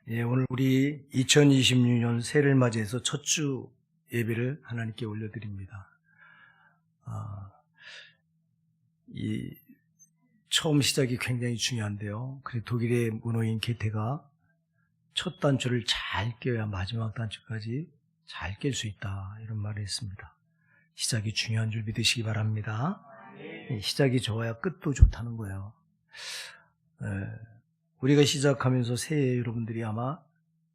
오늘 우리 2026년 새해를 맞이해서 첫 주 예배를 하나님께 올려드립니다. 처음 시작이 굉장히 중요한데요. 그래서 독일의 문호인 게테가 첫 단추를 잘 껴야 마지막 단추까지 잘 낄 수 있다, 이런 말을 했습니다. 시작이 중요한 줄 믿으시기 바랍니다. 시작이 좋아야 끝도 좋다는 거예요. 우리가 시작하면서 새해 여러분들이 아마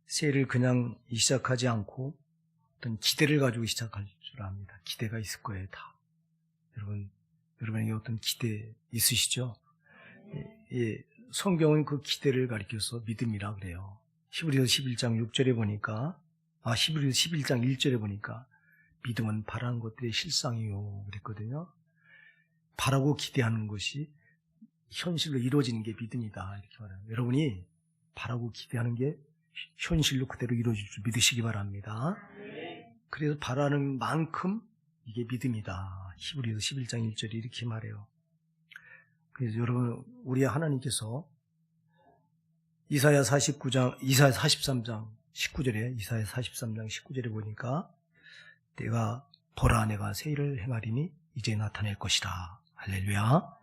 새해를 그냥 시작하지 않고 어떤 기대를 가지고 시작할 줄 압니다. 기대가 있을 거예요, 다. 여러분에게 어떤 기대 있으시죠? 성경은 그 기대를 가리켜서 믿음이라 그래요. 히브리서 11장 6절에 보니까, 히브리서 11장 1절에 보니까 믿음은 바라는 것들의 실상이요, 그랬거든요. 바라고 기대하는 것이 현실로 이루어지는 게 믿음이다, 이렇게 말해요. 여러분이 바라고 기대하는 게 현실로 그대로 이루어질 줄 믿으시기 바랍니다. 그래서 바라는 만큼 이게 믿음이다. 히브리서 11장 1절이 이렇게 말해요. 그래서 여러분, 우리 하나님께서 이사야 43장 19절에 보니까 보라, 내가 새해를 행하리니 이제 나타낼 것이다. 할렐루야.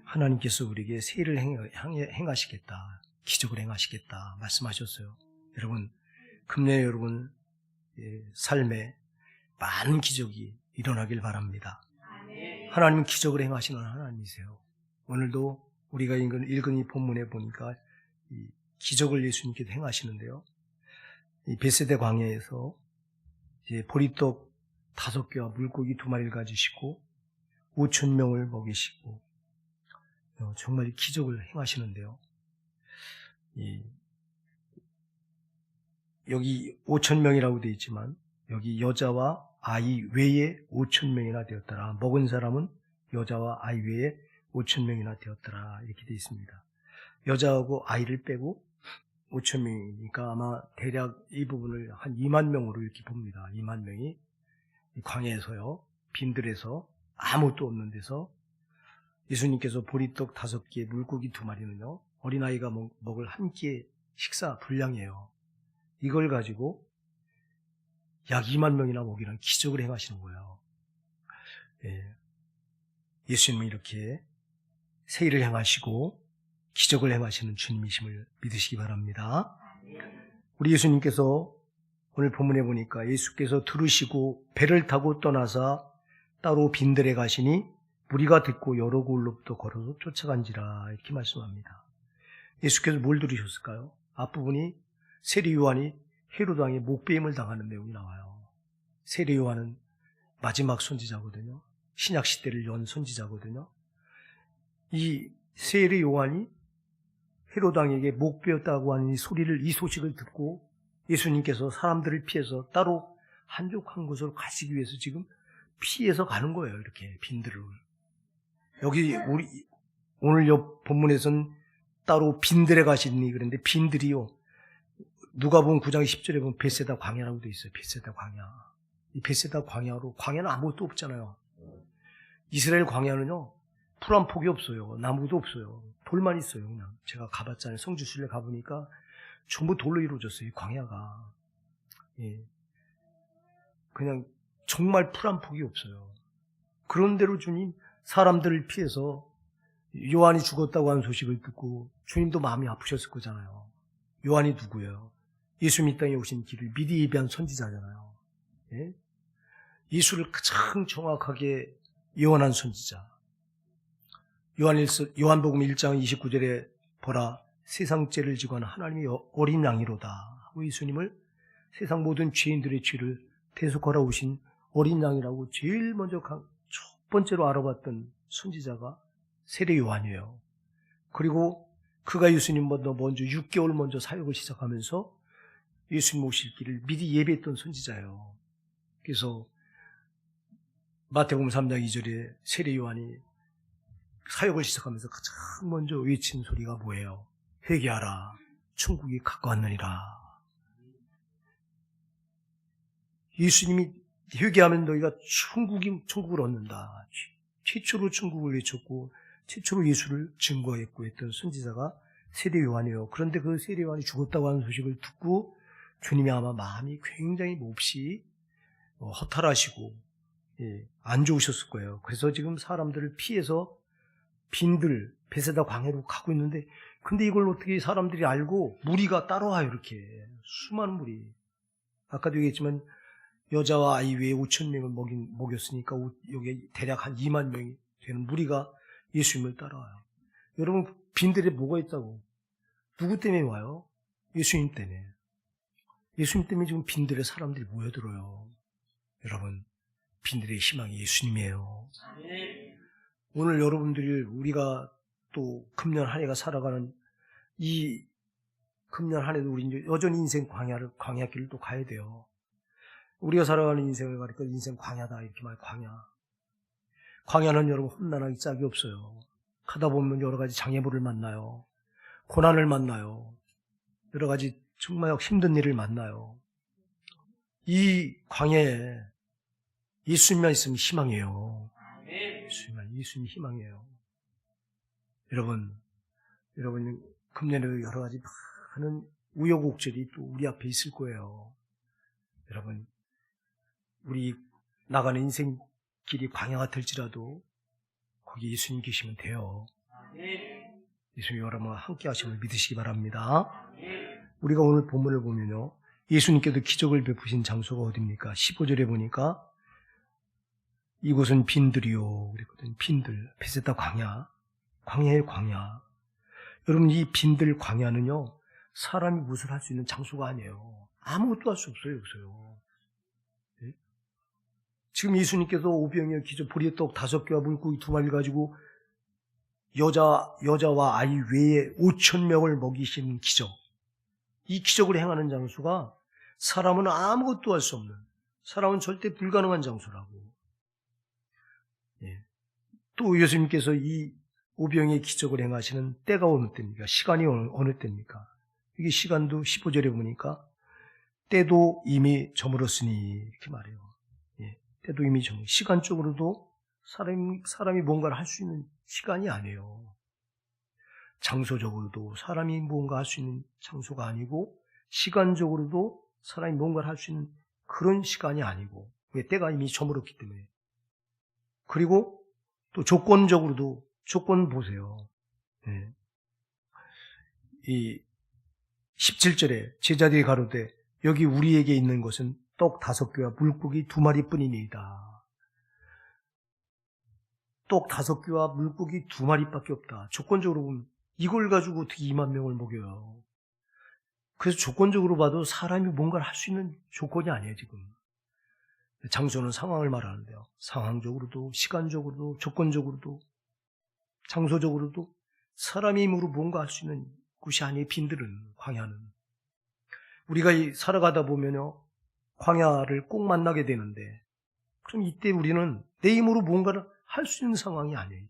하나님께서 우리에게 새해를 행하시겠다, 기적을 행하시겠다 말씀하셨어요. 여러분, 금년에 여러분 삶에 많은 기적이 일어나길 바랍니다. 하나님은 기적을 행하시는 하나님이세요. 오늘도 우리가 읽은 이 본문에 보니까 이 기적을 예수님께서 행하시는데요. 이 벳세다 광야에서 이제 보리떡 5개와 물고기 2마리를 가지시고 5,000명을 먹이시고 정말 기적을 행하시는데요. 여기 5,000명이라고 되어 있지만 여기 여자와 아이 외에 5,000명이나 되었더라. 먹은 사람은 여자와 아이 외에 5,000명이나 되었더라, 이렇게 되어 있습니다. 여자하고 아이를 빼고 5,000명이니까 아마 대략 이 부분을 한 2만 명으로 이렇게 봅니다. 2만 명이 광야에서요, 빈들에서 아무것도 없는 데서 예수님께서 보리떡 5개, 물고기 2마리는요, 어린아이가 먹을 한 끼의 식사 분량이에요. 이걸 가지고 약 2만 명이나 먹이라는 기적을 행하시는 거예요. 예수님은 이렇게 새해를 행하시고 기적을 행하시는 주님이심을 믿으시기 바랍니다. 우리 예수님께서 오늘 본문에 보니까 예수께서 들으시고 배를 타고 떠나사 따로 빈들에 가시니 무리가 듣고 여러 곳로부터 걸어서 쫓아간지라, 이렇게 말씀합니다. 예수께서 뭘 들으셨을까요? 앞부분이 세례 요한이 헤로드 왕의 목배임을 당하는 내용이 나와요. 세례 요한은 마지막 선지자거든요. 신약 시대를 연 선지자거든요. 이 세례 요한이 헤로드 왕에게 목배였다고 하는 이 소식을 듣고 예수님께서 사람들을 피해서 따로 한적한 곳으로 가시기 위해서 지금 피해서 가는 거예요. 이렇게 빈들을. 여기 오늘 본문에서는 따로 빈들에 가시니 그런데 빈들이요, 누가복음 9장 10절에 보면 벳세다 광야라고 되어 있어요. 벳세다 광야. 이 벳세다 광야는 아무것도 없잖아요. 이스라엘 광야는요, 풀 한 폭이 없어요. 나무도 없어요. 돌만 있어요. 그냥 제가 가봤잖아요. 성지순례 가보니까 전부 돌로 이루어졌어요, 이 광야가. 그냥 정말 풀 한 폭이 없어요. 그런대로 주님 사람들을 피해서 요한이 죽었다고 하는 소식을 듣고 주님도 마음이 아프셨을 거잖아요. 요한이 누구예요? 예수 이 땅에 오신 길을 미리 예비한 선지자잖아요. 예수를 가장 정확하게 예언한 선지자. 요한복음 1장 29절에 보라, 세상 죄를 지고 하는 하나님의 어린 양이로다 하고 예수님을 세상 모든 죄인들의 죄를 대속하러 오신 어린 양이라고 제일 먼저 첫 번째로 알아봤던 선지자가 세례 요한이에요. 그리고 그가 예수님보다 먼저 6개월 먼저 사역을 시작하면서 예수님 오실 길을 미리 예배했던 선지자예요. 그래서 마태복음 3장 2절에 세례 요한이 사역을 시작하면서 가장 먼저 외친 소리가 뭐예요? 회개하라, 천국이 가까웠느니라. 예수님이 회개하면 너희가 천국을 얻는다. 최초로 천국을 외쳤고 최초로 예수를 증거했고 했던 선지자가 세례 요한이에요. 그런데 그 세례 요한이 죽었다고 하는 소식을 듣고 주님이 아마 마음이 굉장히 몹시 허탈하시고 안 좋으셨을 거예요. 그래서 지금 사람들을 피해서 빈들 베세다 광야로 가고 있는데, 근데 이걸 어떻게 사람들이 알고 무리가 따라와요. 이렇게 수많은 무리. 아까도 얘기했지만 여자와 아이 외에 5,000명을 먹였으니까 여기 대략 한 2만 명이 되는 무리가 예수님을 따라와요. 여러분, 빈들에 뭐가 있다고? 누구 때문에 와요? 예수님 때문에. 예수님 때문에 지금 빈들에 사람들이 모여들어요. 여러분, 빈들의 희망이 예수님이에요. 오늘 여러분들이, 우리가 또 금년 한 해가 살아가는 이 금년 한 해도 우리 이제 여전히 인생 광야길을 또 가야 돼요. 우리가 살아가는 인생을 가니까 인생 광야다 이렇게 말. 광야는 여러분 험난하기 짝이 없어요. 가다 보면 여러 가지 장애물을 만나요. 고난을 만나요. 여러 가지 정말 힘든 일을 만나요. 이 광야에 예수님만 있으면 희망이에요. 예수님 희망이에요. 여러분 금년에도 여러 가지 많은 우여곡절이 또 우리 앞에 있을 거예요. 여러분, 우리 나가는 인생 길이 광야가 될지라도 거기 예수님 계시면 돼요. 예수님 여러분 함께 하심을 믿으시기 바랍니다. 우리가 오늘 본문을 보면요, 예수님께서 기적을 베푸신 장소가 어디입니까? 15절에 보니까 이곳은 빈들이요 그랬거든요. 빈들, 베세다 광야의 광야. 여러분, 이 빈들 광야는요, 사람이 무엇을 할 수 있는 장소가 아니에요. 아무것도 할 수 없어요, 여기서요. 네? 지금 예수님께서 오병이어 기적, 보리의 떡 5개와 물고기 2마리를 가지고 여자와 아이 외에 5,000명을 먹이신 기적. 이 기적을 행하는 장소가 사람은 아무것도 할 수 없는, 사람은 절대 불가능한 장소라고. 예. 또 예수님께서 이 오병이의 기적을 행하시는 때가 어느 때입니까? 시간이 어느 때입니까? 이게 시간도 15절에 보니까 때도 이미 저물었으니 이렇게 말해요. 예. 때도 이미 시간적으로도 사람이 뭔가를 할 수 있는 시간이 아니에요. 장소적으로도 사람이 뭔가 할 수 있는 장소가 아니고, 시간적으로도 사람이 뭔가를 할 수 있는 그런 시간이 아니고, 왜? 때가 이미 저물었기 때문에. 그리고 또 조건적으로도, 조건 보세요. 예. 이 17절에 제자들이 가로되 여기 우리에게 있는 것은 떡 5개와 물고기 2마리 뿐이니이다. 떡 5개와 물고기 2마리밖에 없다. 조건적으로 보면 이걸 가지고 어떻게 2만 명을 먹여요. 그래서 조건적으로 봐도 사람이 뭔가를 할 수 있는 조건이 아니에요, 지금. 장소는 상황을 말하는데요. 상황적으로도, 시간적으로도, 조건적으로도, 장소적으로도 사람의 힘으로 뭔가 할 수 있는 곳이 아니에요, 빈들은, 광야는. 우리가 살아가다 보면요, 광야를 꼭 만나게 되는데, 그럼 이때 우리는 내 힘으로 뭔가를 할 수 있는 상황이 아니에요.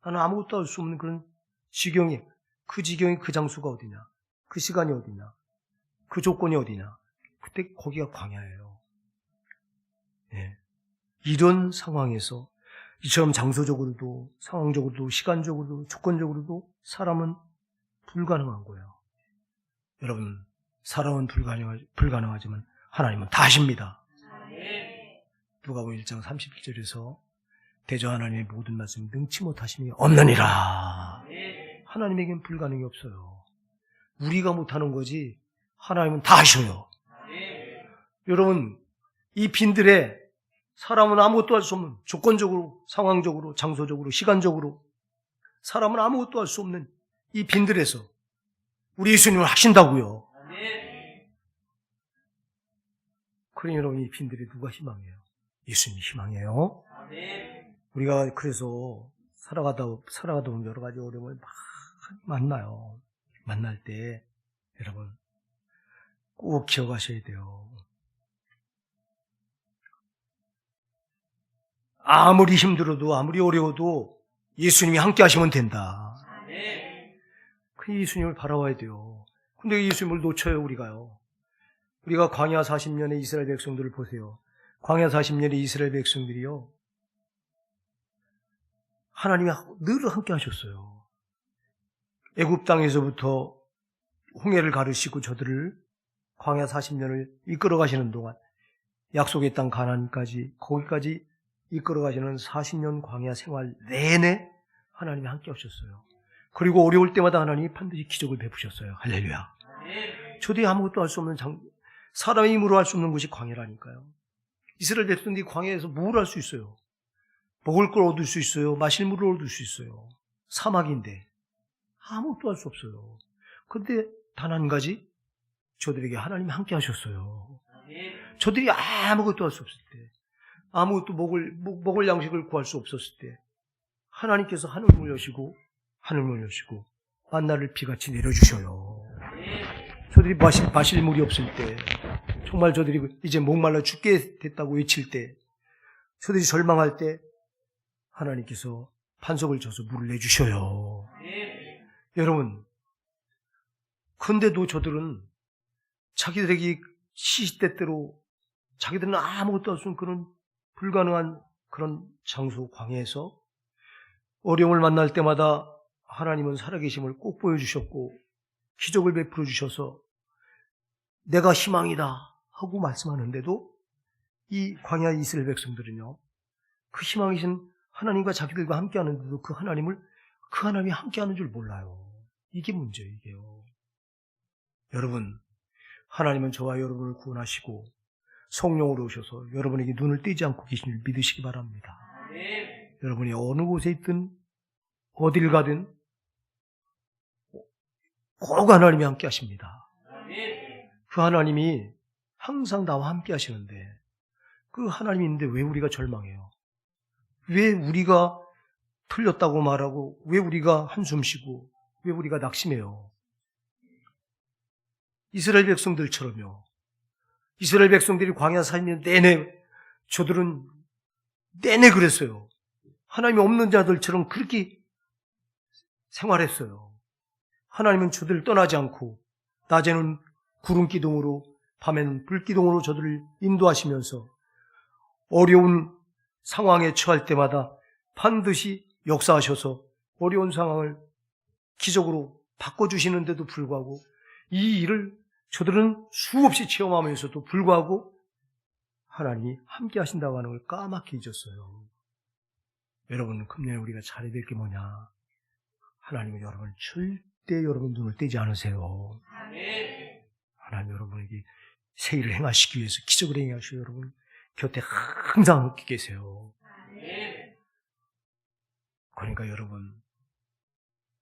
나는 아무것도 할 수 없는 그런 지경이, 그 장소가 어디냐, 그 시간이 어디냐, 그 조건이 어디냐, 그때 거기가 광야예요. 예. 이런 상황에서 이처럼 장소적으로도, 상황적으로도, 시간적으로도, 조건적으로도 사람은 불가능한 거예요. 여러분, 사람은 불가능하지만 하나님은 다 하십니다. 누가복음 1장 31절에서 대저 하나님의 모든 말씀이 능치 못하심이 없느니라. 하나님에겐 불가능이 없어요. 우리가 못하는 거지 하나님은 다 하셔요. 여러분, 이 빈들에 사람은 아무것도 할 수 없는, 조건적으로, 상황적으로, 장소적으로, 시간적으로 사람은 아무것도 할 수 없는 이 빈들에서 우리 예수님을 하신다고요. 그러니 여러분, 이 빈들에 누가 희망이에요? 예수님이 희망이에요. 우리가 그래서 살아가다 보면 여러 가지 어려움을 막 만나요. 만날 때 여러분 꼭 기억하셔야 돼요. 아무리 힘들어도, 아무리 어려워도 예수님이 함께 하시면 된다. 그 예수님을 바라봐야 돼요. 근데 예수님을 놓쳐요, 우리가요. 우리가 광야 40년의 이스라엘 백성들을 보세요. 광야 40년의 이스라엘 백성들이요, 하나님이 늘 함께 하셨어요. 애굽 땅에서부터 홍해를 가르시고 저들을 광야 40년을 이끌어 가시는 동안 약속의 땅 가나안까지 거기까지 이끌어 가시는 40년 광야 생활 내내 하나님이 함께 하셨어요. 그리고 어려울 때마다 하나님이 반드시 기적을 베푸셨어요. 할렐루야. 저들이 아무것도 할 수 없는 사람의 힘으로 할 수 없는 것이 광야라니까요. 이스라엘 백성들이 광야에서 뭘 할 수 있어요? 먹을 걸 얻을 수 있어요. 마실 물을 얻을 수 있어요. 사막인데 아무것도 할 수 없어요. 그런데 단 한 가지 저들에게 하나님이 함께 하셨어요. 저들이 아무것도 할 수 없을 때, 아무것도 먹을 양식을 구할 수 없었을 때 하나님께서 하늘문을 여시고 만나를 비같이 내려주셔요. 저들이 마실 물이 없을 때, 정말 저들이 이제 목말라 죽게 됐다고 외칠 때, 저들이 절망할 때 하나님께서 반석을 쳐서 물을 내주셔요. 여러분, 근데도 저들은 자기들에게 시시때때로 자기들은 아무것도 할 수 없는 그런 불가능한 그런 장소 광야에서 어려움을 만날 때마다 하나님은 살아계심을 꼭 보여주셨고 기적을 베풀어 주셔서 내가 희망이다 하고 말씀하는데도 이 광야 이스라엘 백성들은요, 그 희망이신 하나님과 자기들과 함께하는데도 그 하나님이 함께하는 줄 몰라요. 이게 문제예요. 이게요. 여러분, 하나님은 저와 여러분을 구원하시고 성령으로 오셔서 여러분에게 눈을 떼지 않고 계신 줄 믿으시기 바랍니다. 여러분이 어느 곳에 있든 어딜 가든 꼭 하나님이 함께 하십니다. 그 하나님이 항상 나와 함께 하시는데 그 하나님이 있는데 왜 우리가 절망해요? 왜 우리가 틀렸다고 말하고 왜 우리가 한숨 쉬고 왜 우리가 낙심해요? 이스라엘 백성들처럼요. 이스라엘 백성들이 광야 40년 내내 저들은 내내 그랬어요. 하나님이 없는 자들처럼 그렇게 생활했어요. 하나님은 저들을 떠나지 않고 낮에는 구름 기둥으로 밤에는 불 기둥으로 저들을 인도하시면서 어려운 상황에 처할 때마다 반드시 역사하셔서 어려운 상황을 기적으로 바꿔주시는데도 불구하고 이 일을 저들은 수없이 체험하면서도 불구하고 하나님이 함께 하신다고 하는 걸 까맣게 잊었어요. 여러분, 금년에 우리가 잘해야 될 게 뭐냐? 하나님은 여러분을 절대 여러분 눈을 떼지 않으세요. 하나님 여러분에게 새 일을 행하시기 위해서 기적을 행하시고 여러분 곁에 항상 함께 계세요. 그러니까 여러분,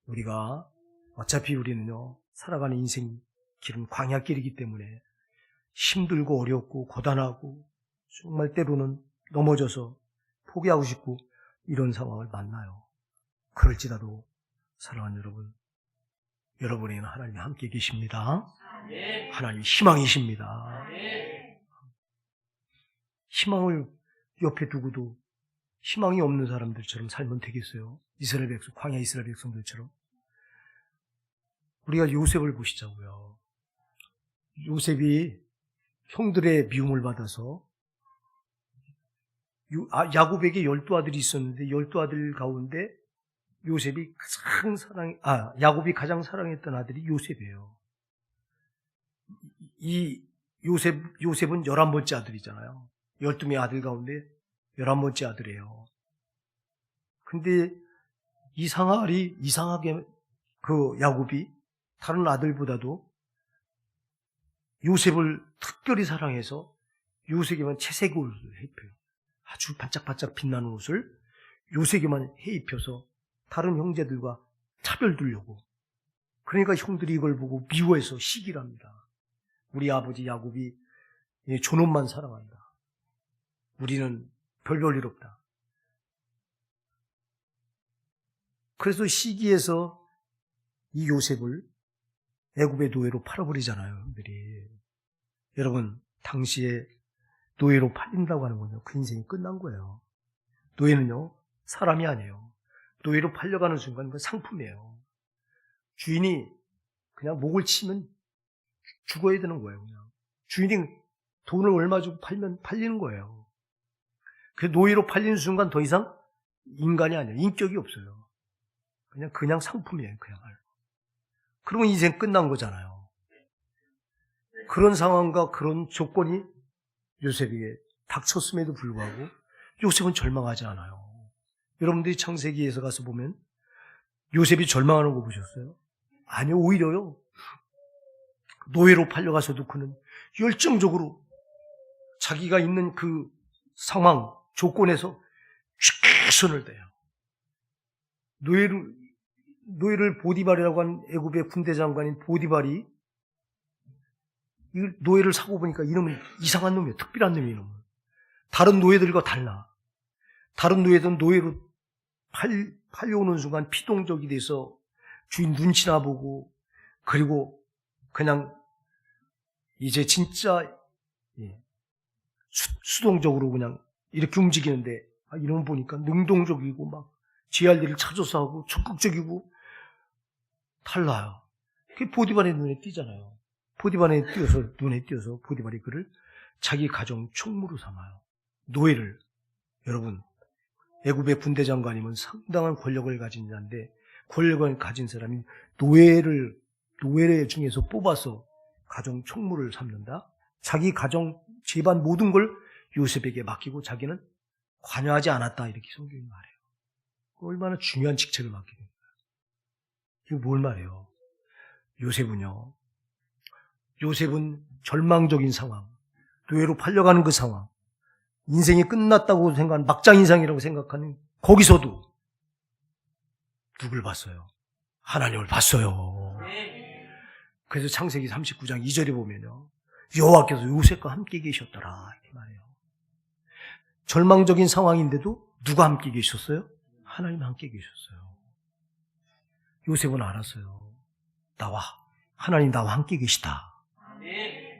우리가 어차피 우리는요, 살아가는 인생 길은 광야길이기 때문에 힘들고 어렵고 고단하고 정말 때로는 넘어져서 포기하고 싶고 이런 상황을 만나요. 그럴지라도 사랑하는 여러분, 여러분에게는 하나님이 함께 계십니다. 하나님이 희망이십니다. 희망을 옆에 두고도 희망이 없는 사람들처럼 살면 되겠어요? 광야 이스라엘 백성들처럼. 우리가 요셉을 보시자고요. 요셉이 형들의 미움을 받아서 야곱에게 12아들이 있었는데 12아들 가운데 야곱이 가장 사랑했던 아들이 요셉이에요. 이 요셉은 11번째 아들이잖아요. 12명의 아들 가운데 11번째 아들이에요. 근데 이상하게 그 야곱이 다른 아들보다도 요셉을 특별히 사랑해서 요셉에게만 채색 옷을 해입혀요. 아주 반짝반짝 빛나는 옷을 요셉에게만 해입혀서 다른 형제들과 차별 두려고. 그러니까 형들이 이걸 보고 미워해서 시기를 합니다. 우리 아버지 야곱이 존엄만 사랑한다. 우리는 별 일 없다. 그래서 시기해서 이 요셉을 애굽의 노예로 팔아버리잖아요. 형들이. 여러분, 당시에 노예로 팔린다고 하는 건요, 그 인생이 끝난 거예요. 노예는요, 사람이 아니에요. 노예로 팔려가는 순간 그 상품이에요. 주인이 그냥 목을 치면 죽어야 되는 거예요. 그냥 주인이 돈을 얼마 주고 팔면 팔리는 거예요. 그 노예로 팔리는 순간 더 이상 인간이 아니에요. 인격이 없어요. 그냥 상품이에요. 그야말로. 그러면 인생 끝난 거잖아요. 그런 상황과 그런 조건이 요셉에게 닥쳤음에도 불구하고 요셉은 절망하지 않아요. 여러분들이 창세기에서 가서 보면 요셉이 절망하는 거 보셨어요? 아니요, 오히려요. 노예로 팔려가서도 그는 열정적으로 자기가 있는 그 상황, 조건에서 최선을 다해요. 노예를 보디발이라고 하는 애굽의 군대 장관인 보디발이 이 노예를 사고 보니까 이놈은 이상한 놈이에요. 특별한 놈이에요. 이놈은. 다른 노예들과 달라. 다른 노예들은 노예로 팔려오는 순간 피동적이 돼서 주인 눈치나 보고 그리고 그냥 이제 진짜 수동적으로 그냥 이렇게 움직이는데 이놈 보니까 능동적이고 막 지할 일을 찾아서 하고 적극적이고 달라요. 그게 보디발의 눈에 띄잖아요. 보디발의 눈에 띄어서 보디발이 그를 자기 가정 총무로 삼아요. 노예를. 여러분, 애굽의 군대 장관이면 상당한 권력을 가진 자인데 권력을 가진 사람이 노예 중에서 뽑아서 가정 총무를 삼는다. 자기 가정 집안 모든 걸 요셉에게 맡기고 자기는 관여하지 않았다. 이렇게 성경이 말해요. 얼마나 중요한 직책을 맡기는 거예요. 이거 뭘 말해요? 요셉은 절망적인 상황, 노예로 팔려가는 그 상황, 인생이 끝났다고 생각하는 막장 인상이라고 생각하는 거기서도 누굴 봤어요? 하나님을 봤어요. 그래서 창세기 39장 2절에 보면요. 여호와께서 요셉과 함께 계셨더라 이렇게 말해요. 절망적인 상황인데도 누가 함께 계셨어요? 하나님 함께 계셨어요. 요셉은 알았어요. 하나님 나와 함께 계시다.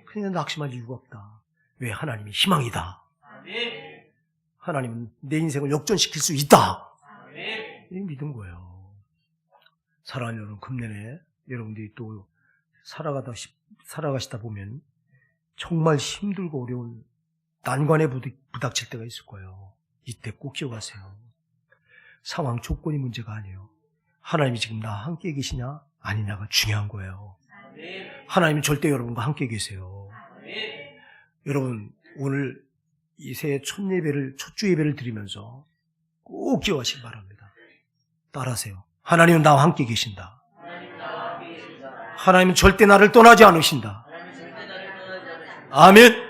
그냥 낙심할 이유가 없다. 왜? 하나님이 희망이다. 하나님은 내 인생을 역전시킬 수 있다. 이 믿은 거예요. 사랑하는 여러분, 금년에 여러분들이 또 살아가시다 보면 정말 힘들고 어려운 난관에 부닥칠 때가 있을 거예요. 이때 꼭 기억하세요. 상황, 조건이 문제가 아니에요. 하나님이 지금 나와 함께 계시냐 아니냐가 중요한 거예요. 하나님은 절대 여러분과 함께 계세요. 여러분, 오늘 이 새해 첫 주 예배를 드리면서 꼭 기억하시기 바랍니다. 따라하세요. 하나님은 나와 함께 계신다. 하나님은 절대 나를 떠나지 않으신다. 아멘.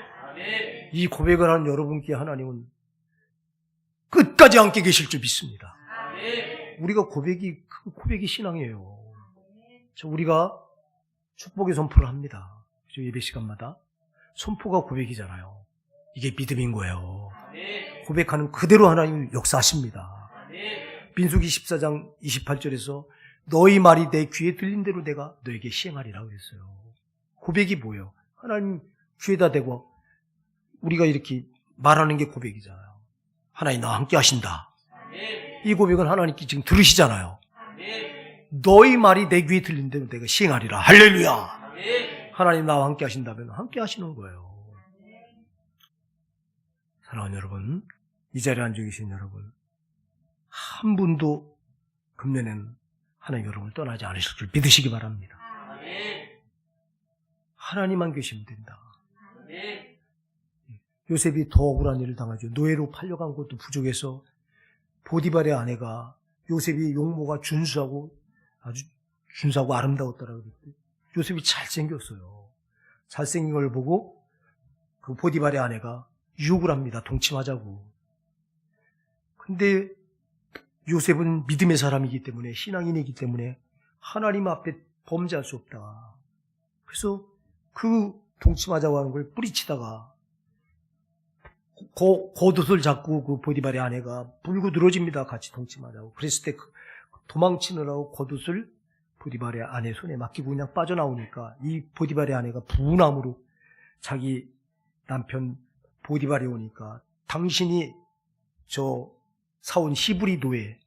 이 고백을 하는 여러분께 하나님은 끝까지 함께 계실 줄 믿습니다. 우리가 고백이 신앙이에요. 우리가 축복의 선포를 합니다. 예배 시간마다 선포가 고백이잖아요. 이게 믿음인 거예요. 고백하는 그대로 하나님 역사하십니다. 민수기 14장 28절에서 너희 말이 내 귀에 들린 대로 내가 너에게 시행하리라 그랬어요. 고백이 뭐예요? 하나님 귀에다 대고 우리가 이렇게 말하는 게 고백이잖아요. 하나님 나와 함께 하신다. 이 고백은 하나님께 지금 들으시잖아요. 너희 말이 내 귀에 들린 대로 내가 시행하리라. 할렐루야. 하나님 나와 함께 하신다면 함께 하시는 거예요. 사랑하는 여러분, 이 자리에 앉아 계신 여러분, 한 분도 금년에는 하나님 여러분을 떠나지 않으실 줄 믿으시기 바랍니다. 하나님만 계시면 된다. 요셉이 더 억울한 일을 당하죠. 노예로 팔려간 것도 부족해서 보디발의 아내가 요셉이 용모가 준수하고 아주 준수하고 아름다웠더라고요. 요셉이 잘생겼어요. 잘생긴 걸 보고 그 보디발의 아내가 유혹을 합니다. 동침하자고. 근데 요셉은 믿음의 사람이기 때문에, 신앙인이기 때문에 하나님 앞에 범죄할 수 없다. 그래서 그 동침하자고 하는 걸 뿌리치다가 겉옷을 잡고 그 보디발의 아내가 불고 늘어집니다. 같이 동침하자고. 그랬을 때 도망치느라고 겉옷을 보디발의 아내 손에 맡기고 그냥 빠져나오니까 이 보디발의 아내가 분함으로 자기 남편 보디발이 오니까 당신이 저 사온 히브리 노예,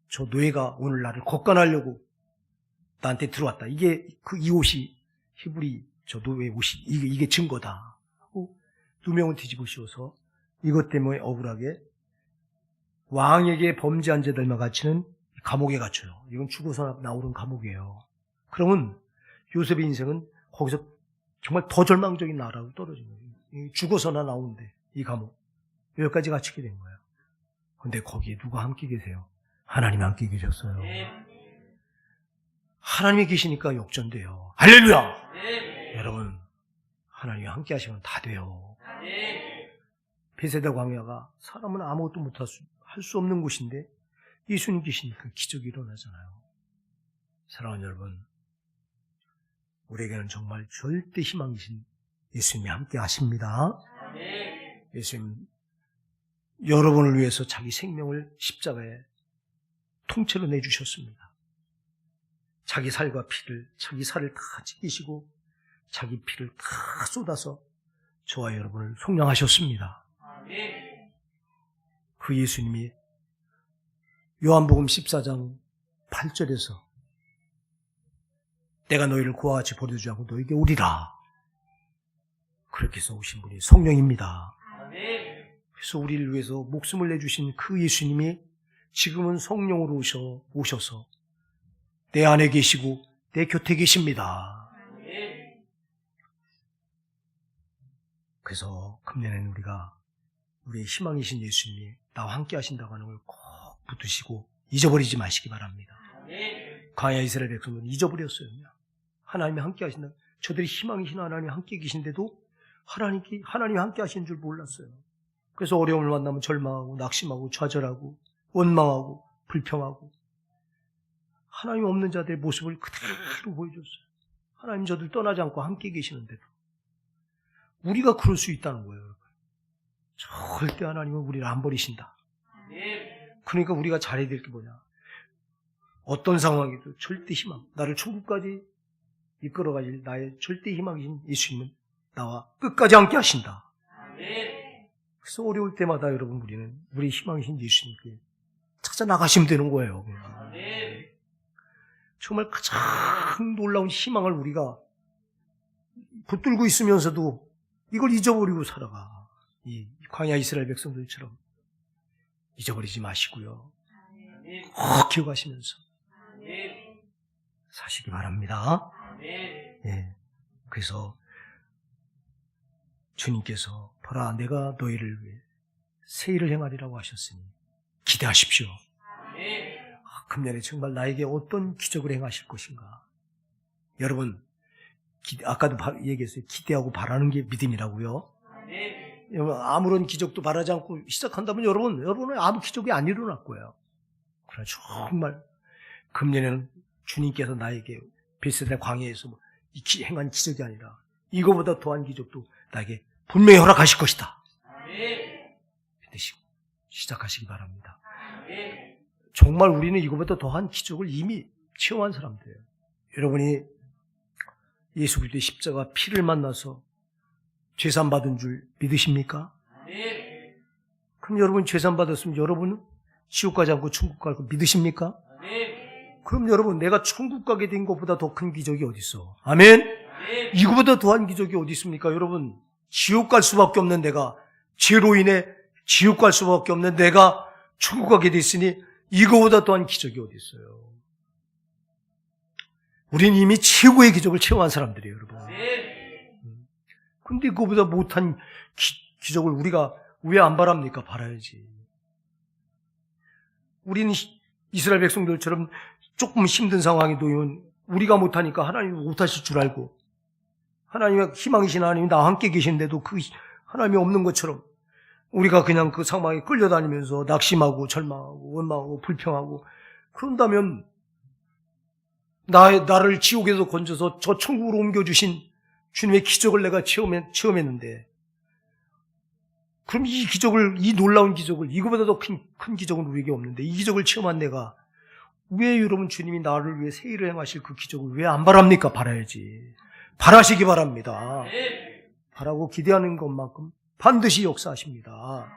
저 노예가 오늘 나를 걷간하려고 나한테 들어왔다. 이 옷이 히브리 저 노예 옷이 이게 증거다. 누명을 뒤집어 씌워서 이것 때문에 억울하게 왕에게 범죄한 자들만 갇히는 감옥에 갇혀요. 이건 죽어서 나오는 감옥이에요. 그러면 요셉의 인생은 거기서 정말 더 절망적인 나라로 떨어진 거예요. 죽어서나 나오는데 이 감옥 여기까지 갇히게 된 거예요. 근데 거기에 누가 함께 계세요? 하나님이 함께 계셨어요. 하나님이 계시니까 역전돼요. 할렐루야! 여러분, 하나님이 함께 하시면 다 돼요. 베세다 광야가 사람은 아무것도 못할 수 없는 곳인데 예수님 계시니까 기적이 일어나잖아요. 사랑하는 여러분, 우리에게는 정말 절대 희망이신 예수님이 함께 하십니다. 예수님, 여러분을 위해서 자기 생명을 십자가에 통째로 내주셨습니다. 자기 살과 피를, 자기 살을 다 찢기시고 자기 피를 다 쏟아서 저와 여러분을 속량하셨습니다. 그 예수님이 요한복음 14장 8절에서 내가 너희를 그와 같이 버려두지 않고 너에게 오리라. 그렇게 해서 오신 분이 성령입니다. 그래서 우리를 위해서 목숨을 내주신 그 예수님이 지금은 성령으로 오셔서 내 안에 계시고 내 곁에 계십니다. 그래서 금년에는 우리가 우리의 희망이신 예수님이 나와 함께 하신다고 하는 걸 꼭 붙드시고 잊어버리지 마시기 바랍니다. 광야 이스라엘 백성들은 잊어버렸어요. 그냥. 하나님이 함께 하신다. 저들이 희망이신 하나님이 함께 계신데도 하나님이 함께 하시는 줄 몰랐어요. 그래서 어려움을 만나면 절망하고 낙심하고 좌절하고 원망하고 불평하고 하나님 없는 자들의 모습을 그대로 보여줬어요. 하나님 저들 떠나지 않고 함께 계시는데도 우리가 그럴 수 있다는 거예요. 절대 하나님은 우리를 안 버리신다. 그러니까 우리가 잘해야 될 게 뭐냐. 어떤 상황에도 절대 희망, 나를 천국까지 이끌어가실 나의 절대 희망이신 예수님은 나와 끝까지 함께 하신다. 그래서 어려울 때마다 여러분 우리는 우리 희망이신 예수님께 찾아 나가시면 되는 거예요. 정말 가장 놀라운 희망을 우리가 붙들고 있으면서도 이걸 잊어버리고 살아가. 이 광야 이스라엘 백성들처럼 잊어버리지 마시고요. 꼭 기억하시면서 사시기 바랍니다. 예. 그래서 주님께서 보라 내가 너희를 위해 새 일을 행하리라고 하셨으니 기대하십시오. 금년에 정말 나에게 어떤 기적을 행하실 것인가. 여러분 아까도 얘기했어요. 기대하고 바라는 게 믿음이라고요. 아무런 기적도 바라지 않고 시작한다면 여러분은 아무 기적이 안 일어날 거예요. 그러나 정말 금년에는 주님께서 나에게 베세다 광야에서 행한 기적이 아니라 이거보다 더한 기적도 나에게 분명히 허락하실 것이다. 믿으시고 시작하시기 바랍니다. 정말 우리는 이거보다 더한 기적을 이미 체험한 사람들이에요. 여러분이 예수 그리스도의 십자가 피를 만나서 죄산 받은 줄 믿으십니까? 그럼 여러분 죄산 받았으면 여러분은 지옥 가지 않고 천국 갈 거 믿으십니까? 그럼 여러분 내가 천국 가게 된 것보다 더 큰 기적이 어디 있어? 아멘? 이거보다 더한 기적이 어디 있습니까? 여러분 지옥 갈 수밖에 없는 내가 죄로 인해 지옥 갈 수밖에 없는 내가 천국 가게 됐으니 이거보다 더한 기적이 어디 있어요? 우리는 이미 최고의 기적을 체험한 사람들이에요, 여러분. 근데 그거보다 못한 기적을 우리가 왜 안 바랍니까? 바라야지. 우리는 이스라엘 백성들처럼 조금 힘든 상황에 놓이면 우리가 못하니까 하나님이 못하실 줄 알고 하나님의 희망이신 하나님이 나와 함께 계신데도 그 하나님이 없는 것처럼 우리가 그냥 그 상황에 끌려다니면서 낙심하고 절망하고 원망하고 불평하고 그런다면 나를 지옥에서 건져서 저 천국으로 옮겨주신 주님의 기적을 내가 체험했는데 그럼 이 놀라운 기적을 이거보다 더 큰 기적은 우리에게 없는데 이 기적을 체험한 내가 왜 여러분 주님이 나를 위해 새 일을 행하실 그 기적을 왜 안 바랍니까? 바라야지. 바라시기 바랍니다. 바라고 기대하는 것만큼 반드시 역사하십니다.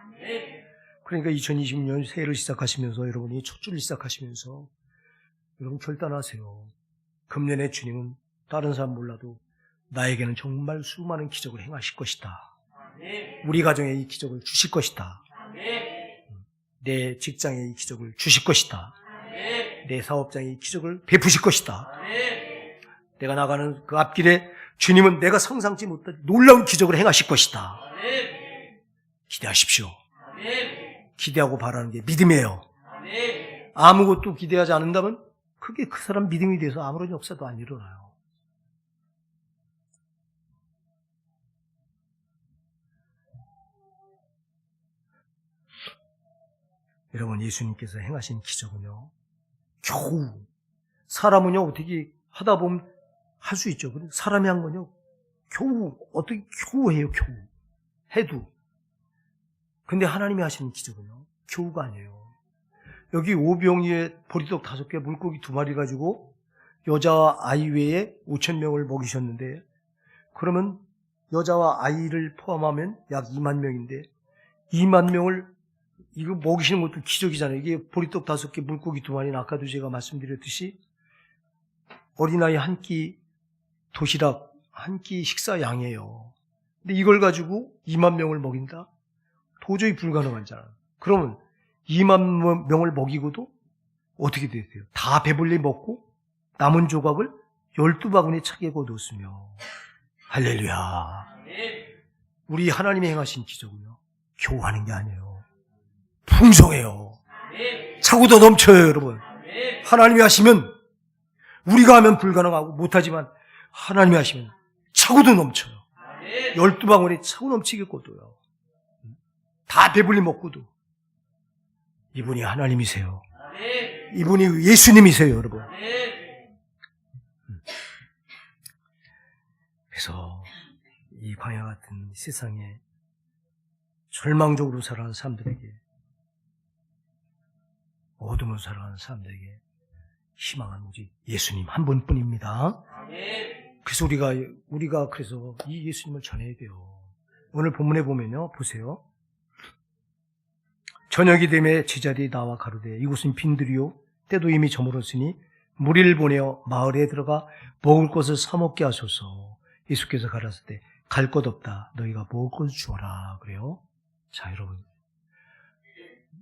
그러니까 2020년 새해를 시작하시면서 여러분이 첫 주를 시작하시면서 여러분 결단하세요. 금년에 주님은 다른 사람 몰라도 나에게는 정말 수많은 기적을 행하실 것이다. 우리 가정에 이 기적을 주실 것이다. 내 직장에 이 기적을 주실 것이다. 내 사업장에 이 기적을 베푸실 것이다. 내가 나가는 그 앞길에 주님은 내가 상상치 못한 놀라운 기적을 행하실 것이다. 기대하십시오. 기대하고 바라는 게 믿음이에요. 아무것도 기대하지 않는다면 그게 그 사람 믿음이 돼서 아무런 역사도 안 일어나요. 여러분, 예수님께서 행하신 기적은요, 겨우, 사람은요, 어떻게 하다 보면 할 수 있죠. 사람이 한 건요, 어떻게 겨우 해요, 겨우. 해도. 근데 하나님이 하시는 기적은요, 겨우가 아니에요. 여기 오병이에 보리떡 5개, 물고기 2마리 가지고 여자와 아이 외에 5,000명을 먹이셨는데, 그러면 여자와 아이를 포함하면 약 2만 명인데, 2만 명을 이거 먹이시는 것도 기적이잖아요. 이게 보리떡 5개, 물고기 2마리는 아까도 제가 말씀드렸듯이 어린아이 한 끼 도시락, 한 끼 식사 양이에요. 근데 이걸 가지고 2만 명을 먹인다? 도저히 불가능하잖아요. 그러면 2만 명을 먹이고도 어떻게 되세요? 다 배불리 먹고 남은 조각을 12바구니에 차게 거두었으며. 할렐루야. 우리 하나님이 행하신 기적은요, 겨우 하는 게 아니에요. 풍성해요. 차고도 넘쳐요, 여러분. 하나님이 하시면, 우리가 하면 불가능하고 못하지만 하나님이 하시면 차고도 넘쳐요. 12바구니 차고 넘치게 거둬요. 다 배불리 먹고도. 이분이 하나님이세요. 이분이 예수님이세요, 여러분. 그래서 이 광야 같은 세상에 절망적으로 살아가는 사람들에게, 어둠으로 살아가는 사람들에게 희망은 오직 예수님 한 분뿐입니다. 그래서 우리가 그래서 이 예수님을 전해야 돼요. 오늘 본문에 보면요, 보세요. 저녁이 되매 제자들이 나와 가로되 이곳은 빈들이요 때도 이미 저물었으니 무리를 보내어 마을에 들어가 먹을 것을 사 먹게 하소서. 예수께서 가라사대 때 갈 것 없다. 너희가 먹을 것을 주어라. 그래요. 자, 여러분,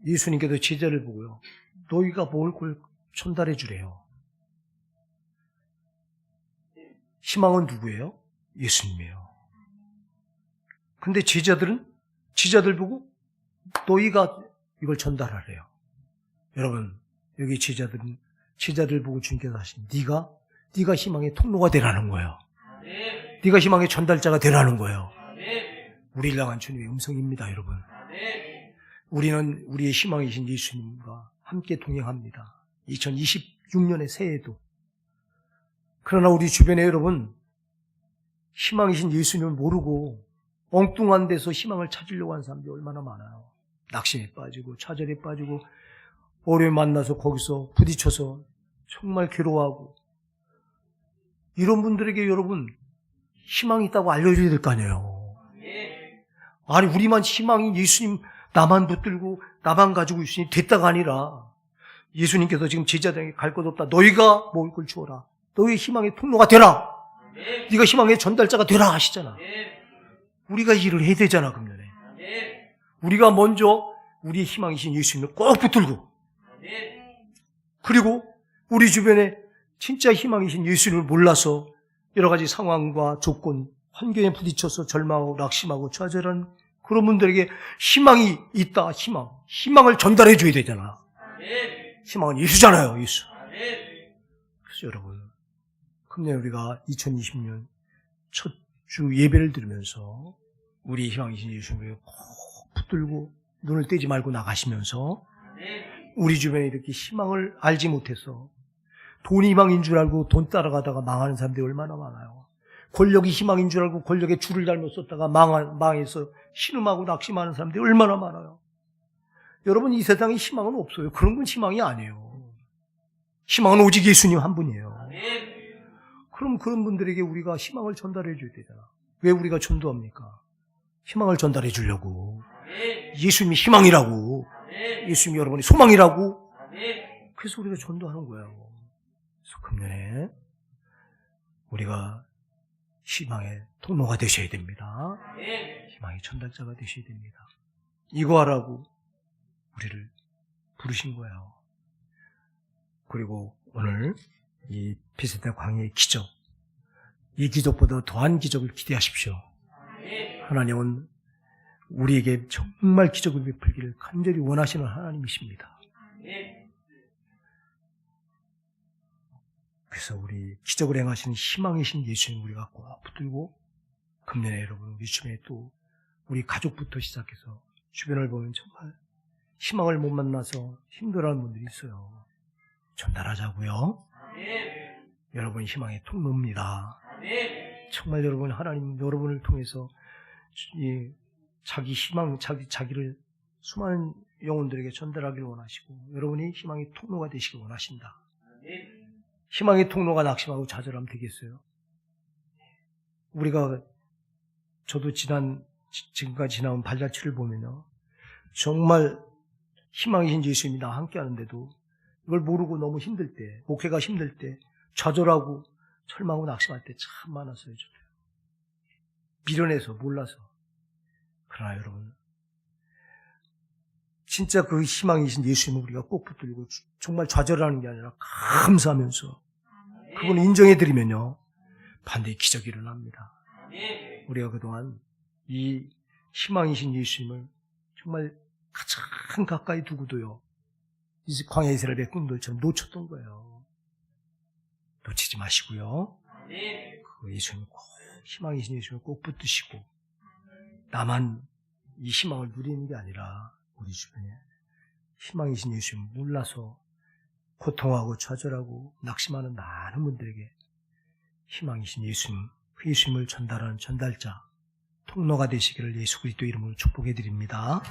예수님께서 제자를 보고요, 너희가 먹을 걸 전달해 주래요. 희망은 누구예요? 예수님이에요. 근데 제자들 보고 너희가 이걸 전달하래요. 여러분, 여기 제자들 보고 주님께서 하신, 네가 희망의 통로가 되라는 거예요. 네가 희망의 전달자가 되라는 거예요. 우리를 향한 주님의 음성입니다, 여러분. 우리는 우리의 희망이신 예수님과 함께 동행합니다. 2026년의 새해에도. 그러나 우리 주변에 여러분, 희망이신 예수님을 모르고 엉뚱한 데서 희망을 찾으려고 하는 사람들이 얼마나 많아요. 낙심에 빠지고 좌절에 빠지고 어려움에 만나서 거기서 부딪혀서 정말 괴로워하고, 이런 분들에게 여러분, 희망이 있다고 알려줘야 될 거 아니에요. 아니, 우리만 희망이 예수님 나만 붙들고 나만 가지고 있으니 됐다가 아니라, 예수님께서 지금 제자들에게 갈 것 없다. 너희가 먹을 걸 주어라. 너희 희망의 통로가 되라. 네가 희망의 전달자가 되라 하시잖아. 우리가 이 일을 해야 되잖아, 금년에. 우리가 먼저 우리의 희망이신 예수님을 꼭 붙들고, 그리고 우리 주변에 진짜 희망이신 예수님을 몰라서 여러 가지 상황과 조건, 환경에 부딪혀서 절망하고 낙심하고 좌절한 그런 분들에게 희망이 있다, 희망을 전달해 줘야 되잖아. 희망은 예수잖아요, 예수. 그래서 여러분, 금년 우리가 2020년 첫 주 예배를 드리면서 우리 희망이신 예수님을 꼭 붙들고 눈을 떼지 말고 나가시면서, 우리 주변에 이렇게 희망을 알지 못해서 돈이 희망인 줄 알고 돈 따라가다가 망하는 사람들이 얼마나 많아요. 권력이 희망인 줄 알고 권력의 줄을 잘못 썼다가 망해서 신음하고 낙심하는 사람들이 얼마나 많아요. 여러분, 이 세상에 희망은 없어요. 그런 건 희망이 아니에요. 희망은 오직 예수님 한 분이에요. 그럼 그런 분들에게 우리가 희망을 전달해 줘야 되잖아. 왜 우리가 전도합니까? 희망을 전달해 주려고. 예수님이 희망이라고. 예수님이 여러분이 소망이라고. 그래서 우리가 전도하는 거예요. 그래서 금년에 우리가 희망의 통로가 되셔야 됩니다. 희망의 전달자가 되셔야 됩니다. 이거 하라고 우리를 부르신 거예요. 그리고 오늘 이 베세다 광야의 기적, 이 기적보다 더한 기적을 기대하십시오. 하나님은 우리에게 정말 기적을 베풀기를 간절히 원하시는 하나님이십니다. 그래서 우리 기적을 행하시는 희망이신 예수님 우리가 꼭 붙들고 금년에 여러분 우리 주변에 또 우리 가족부터 시작해서 주변을 보면 정말 희망을 못 만나서 힘들어하는 분들이 있어요. 전달하자고요. 여러분 희망의 통로입니다. 정말 여러분 하나님 여러분을 통해서 자기 희망 자기를 수많은 영혼들에게 전달하기를 원하시고 여러분이 희망의 통로가 되시길 원하신다. 희망의 통로가 낙심하고 좌절하면 되겠어요? 우리가 저도 지금까지 지나온 발자취를 보면요. 정말 희망이신 예수님이 나와 함께 하는데도 이걸 모르고 너무 힘들 때, 목회가 힘들 때, 좌절하고 절망하고 낙심할 때 참 많았어요. 저도. 미련해서 몰라서. 그러나 여러분 진짜 그 희망이신 예수님을 우리가 꼭 붙들고 정말 좌절하는 게 아니라 감사하면서 그분을 인정해드리면요. 반드시 기적이 일어납니다. 우리가 그동안 이 희망이신 예수님을 정말 가장 가까이 두고도요. 이 광야 이스라엘 백성들처럼 놓쳤던 거예요. 놓치지 마시고요. 그 예수님을 꼭 희망이신 예수님을 꼭 붙드시고 나만 이 희망을 누리는 게 아니라 우리 주변에 희망이신 예수님을 몰라서 고통하고 좌절하고 낙심하는 많은 분들에게 희망이신 예수님, 그 예수님을 전달하는 전달자, 통로가 되시기를 예수 그리스도 이름으로 축복해 드립니다.